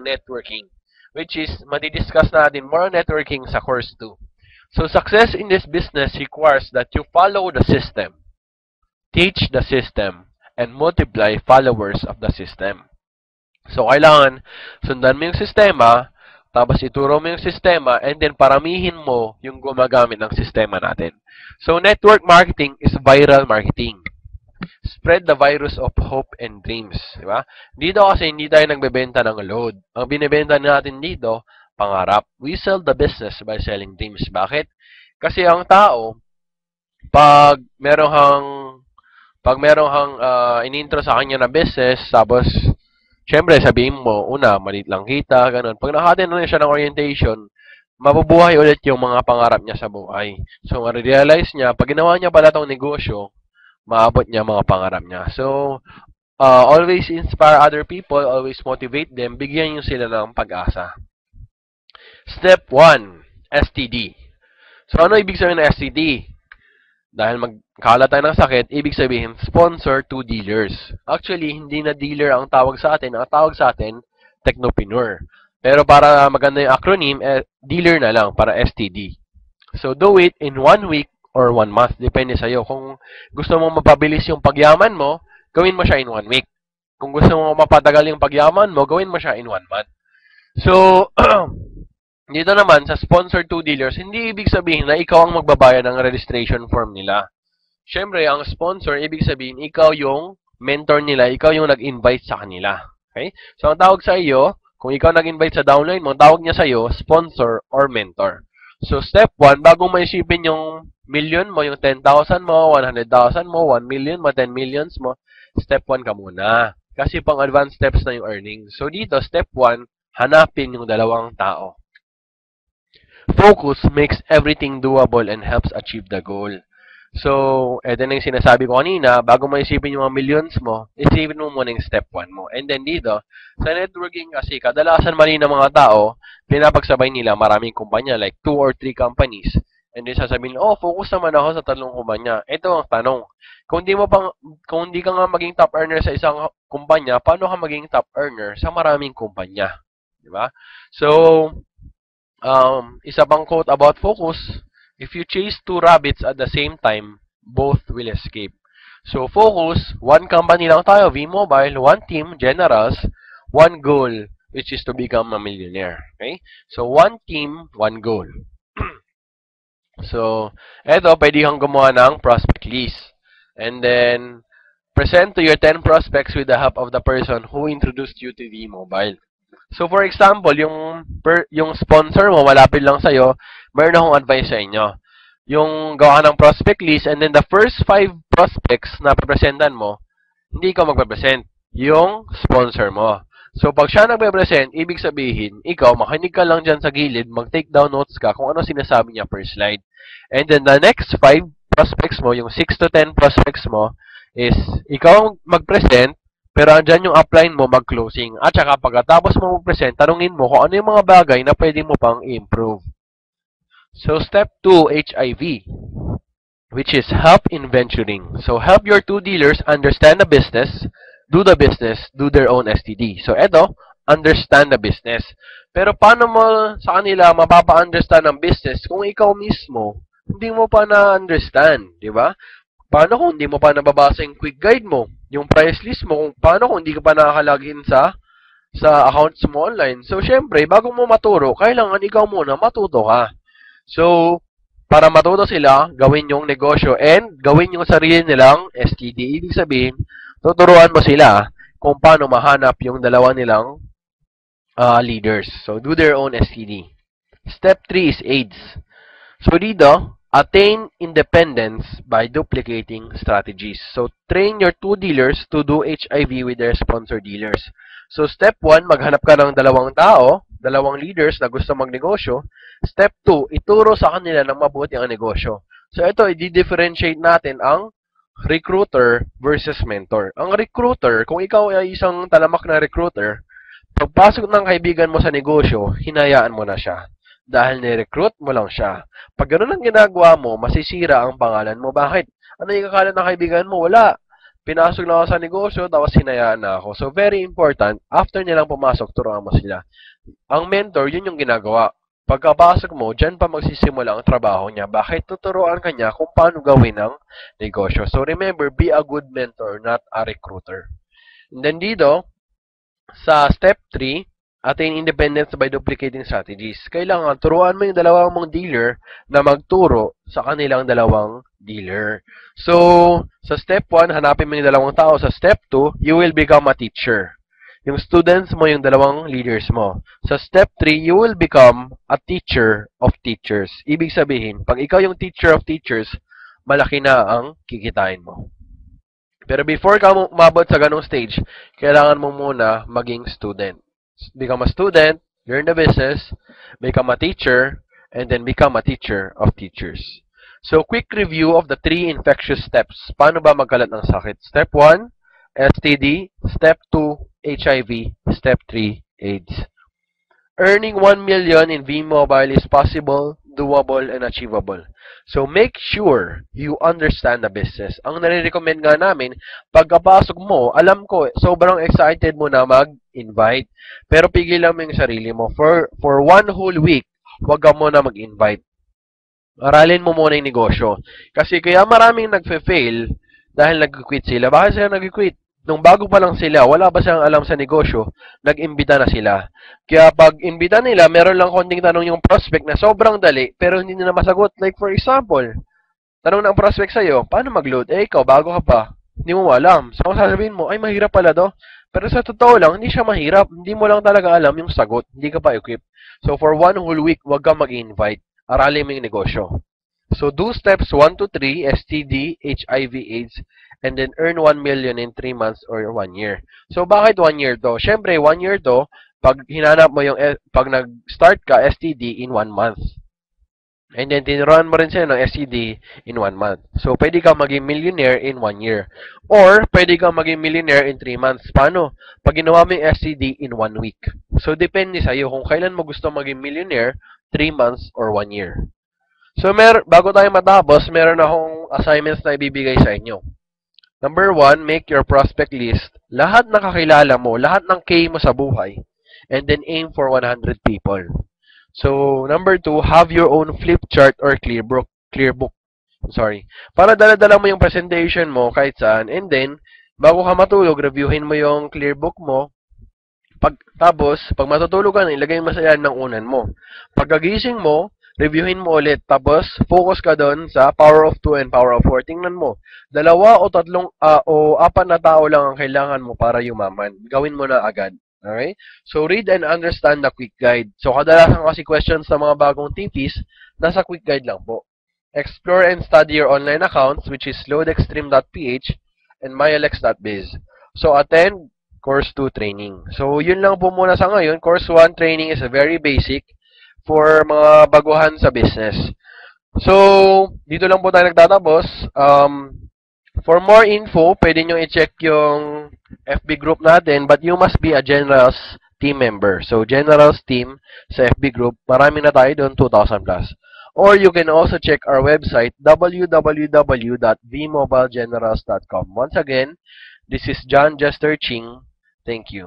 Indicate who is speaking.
Speaker 1: networking, which is matidiscuss natin more on networking sa course 2. So, success in this business requires that you follow the system, teach the system, and multiply followers of the system. So, kailangan sundan mo yung sistema, tapos ituro mo yung sistema, and then paramihin mo yung gumagamit ng sistema natin. So, network marketing is viral marketing. Spread the virus of hope and dreams. Diba? Dito kasi hindi tayo nagbebenta ng load. Ang binibenta natin dito, pangarap. We sell the business by selling dreams. Bakit? Kasi ang tao, pag merong hang inintro sa kanya na business, tapos syempre, sabihin mo, una, maliit lang kita, ganun. Pag nakatin na siya ng orientation, mabubuhay ulit yung mga pangarap niya sa buhay. So, ma-realize niya, pag ginawa niya pala itong negosyo, maabot niya mga pangarap niya. So, always inspire other people, always motivate them, bigyan niyo sila ng pag-asa. Step 1, STD. So, ano ibig sabihin ng STD? Dahil magkala tayo ng sakit, ibig sabihin, sponsor to dealers. Actually, hindi na dealer ang tawag sa atin. Ang tawag sa atin, technopreneur. Pero para maganda yung acronym, dealer na lang, para STD. So, do it in 1 week or 1 month. Depende sa'yo. Kung gusto mong mapabilis yung pagyaman mo, gawin mo siya in 1 week. Kung gusto mong mapatagal yung pagyaman mo, gawin mo siya in 1 month. So, dito naman, sa sponsor to dealers, hindi ibig sabihin na ikaw ang magbabayad ng registration form nila. Siyempre, ang sponsor, ibig sabihin, ikaw yung mentor nila, ikaw yung nag-invite sa kanila. Okay? So, ang tawag sa iyo, kung ikaw nag-invite sa downline mo, ang tawag niya sa iyo, sponsor or mentor. So, step 1, bago mo isipin yung million mo, yung 10,000 mo, 100,000 mo, 1 million mo, 10 millions mo, step 1 ka muna. Kasi pang advanced steps na yung earnings. So, dito, step 1, hanapin yung dalawang tao. Focus makes everything doable and helps achieve the goal. So, eto na yung sinasabi ko kanina, bago mo isipin yung mga millions mo, isipin mo muna yung step 1 mo. And then dito, sa networking kasi, kadalasan mali ng mga tao, pinapagsabay nila maraming kumpanya, like 2 or 3 companies. And then sasabihin, focus naman ako sa 3 kumpanya. Ito ang tanong. Kung hindi ka nga maging top earner sa isang kumpanya, paano ka maging top earner sa maraming kumpanya? Diba? So, isa pang quote about focus, if you chase 2 rabbits at the same time, both will escape. So, focus, 1 company lang tayo, V-Mobile, 1 team, Generals, 1 goal, which is to become a millionaire. Okay? So, 1 team, 1 goal. So, eto, pwede kang gumawa ng prospect list. And then, present to your 10 prospects with the help of the person who introduced you to V-Mobile. So, for example, yung sponsor mo, malapit lang sa'yo, meron akong advice sa inyo. Yung gawa ng prospect list, and then the first 5 prospects na presentan mo, hindi ka magpe-present. Yung sponsor mo. So, pag siya nagpe-present, ibig sabihin, ikaw, makinig ka lang dyan sa gilid, mag-take down notes ka kung ano sinasabi niya per slide. And then, the next 5 prospects mo, yung 6 to 10 prospects mo, is, ikaw mag-present, pero andyan yung upline mo, mag-closing. At saka, pagkatapos mo mag-present, tanungin mo kung ano yung mga bagay na pwede mo pang i-improve. So, step 2, HIV, which is help in venturing. So, help your 2 dealers understand the business, do their own STD. So, eto, understand the business. Pero paano mo sa kanila mapapa-understand ang business kung ikaw mismo hindi mo pa na-understand, di ba? Paano kung hindi mo pa nababasa yung quick guide mo, yung price list mo, paano kung hindi ka pa nakaka-login sa accounts mo online? So, syempre, bago mo maturo, kailangan ikaw muna matuto ka. So, para matuto sila, gawin yung negosyo and gawin yung sarili nilang STD. Ibig sabihin, tuturuan mo sila kung paano mahanap yung dalawa nilang leaders. So, do their own STD. Step 3 is AIDS. So, dito, attain independence by duplicating strategies. So, train your 2 dealers to do HIV with their sponsor dealers. So, step 1, maghanap ka ng dalawang tao, dalawang leaders na gusto magnegosyo. Step 2, ituro sa kanila ng mabuti ang negosyo. So, ito, i-differentiate natin ang recruiter versus mentor. Ang recruiter, kung ikaw ay isang talamak na recruiter, pagpasok ng kaibigan mo sa negosyo, hinayaan mo na siya. Dahil ni-recruit mo lang siya. Pag ganoon ang ginagawa mo, masisira ang pangalan mo. Bakit? Ano yung akala ng kaibigan mo? Wala. Pinasok na ako sa negosyo, tapos hinayaan na ako. So, very important, after nilang pumasok, turuan mo sila. Ang mentor, yun yung ginagawa. Pagkapasok mo, dyan pa magsisimula ang trabaho niya. Bakit? Tuturuan ka niya kung paano gawin ang negosyo. So, remember, be a good mentor, not a recruiter. And then dito, sa step 3, attain independence by duplicating strategies. Kailangan turuan mo yung dalawang mong dealer na magturo sa kanilang dalawang dealer. So, sa step 1, hanapin mo yung dalawang tao. Sa step 2, you will become a teacher. Yung students mo, yung dalawang leaders mo. Sa step 3, you will become a teacher of teachers. Ibig sabihin, pag ikaw yung teacher of teachers, malaki na ang kikitain mo. Pero before ka umabot sa ganong stage, kailangan mo muna maging student. Become a student, learn the business, become a teacher, and then become a teacher of teachers. So, quick review of the 3 infectious steps. Paano ba magkalat ng sakit? Step 1, STD. Step 2, HIV. Step 3, AIDS. Earning 1 million in V-Mobile is possible, doable, and achievable. So, make sure you understand the business. Ang nare-recommend nga namin, pagkapasok mo, alam ko, sobrang excited mo na mag-invite. Pero pigilan mo yung sarili mo. For 1 whole week, huwag ka muna mag-invite. Aralin mo muna yung negosyo. Kasi kaya maraming nagfe-fail dahil nag-quit sila. Bakit sila nag-quit? Nung bago pa lang sila, wala pa silang alam sa negosyo, nag-imbita na sila. Kaya pag imbita nila, meron lang konting tanong yung prospect na sobrang dali, pero hindi nila masagot. Like for example, tanong ng prospect sa'yo, paano mag-load? Eh, ikaw, bago ka pa. Hindi mo alam. So, sasabihin mo, ay, mahirap pala to. Pero sa totoo lang, hindi siya mahirap. Hindi mo lang talaga alam yung sagot. Hindi ka pa equipped. So, for 1 whole week, wag ka mag-invite. Aralin mo yung negosyo. So, do steps 1 to 3, STD, HIV, AIDS, and then earn 1 million in 3 months or 1 year. So, bakit 1 year to? Siyempre, 1 year to, pag hinanap mo yung, pag nag-start ka, STD in 1 month. And then, tinuruan mo rin sila ng STD in 1 month. So, pwede ka maging millionaire in 1 year. Or, pwede ka maging millionaire in 3 months. Paano? Pag ginawa mo yung STD in 1 week. So, depende sa'yo kung kailan mo gusto maging millionaire, 3 months or 1 year. So, bago tayo matapos, meron akong assignments na ibibigay sa inyo. Number 1, make your prospect list. Lahat na kakilala mo, lahat ng K mo sa buhay. And then aim for 100 people. So, number 2, have your own flip chart or clear book. Sorry. Para dala-dala mo yung presentation mo kahit saan. And then, bago ka matulog, reviewin mo yung clear book mo. Tapos, pag matutulog ka na, ilagay mo sa yan ng unan mo. Pagkagising mo, reviewin mo ulit. Tapos, focus ka doon sa power of 2 and power of 4. Tingnan mo. 2 o 3 o 4 na tao lang ang kailangan mo para yumaman. Gawin mo na agad. Okay? So, read and understand the quick guide. So, kadalasan kasi questions sa mga bagong TPs, nasa quick guide lang po. Explore and study your online accounts, which is loadextreme.ph and myalex.biz. So, attend course 2 training. So, yun lang po muna sa ngayon. Course 1 training is a very basic for mga baguhan sa business. So, dito lang po tayo nagtatapos. For more info, pwede nyo i-check yung FB group natin, but you must be a Generals team member. So, Generals team sa FB group, marami na tayo doon, 2,000 plus. Or you can also check our website, www.vmobilegenerals.com. Once again, this is John Jester Ching. Thank you.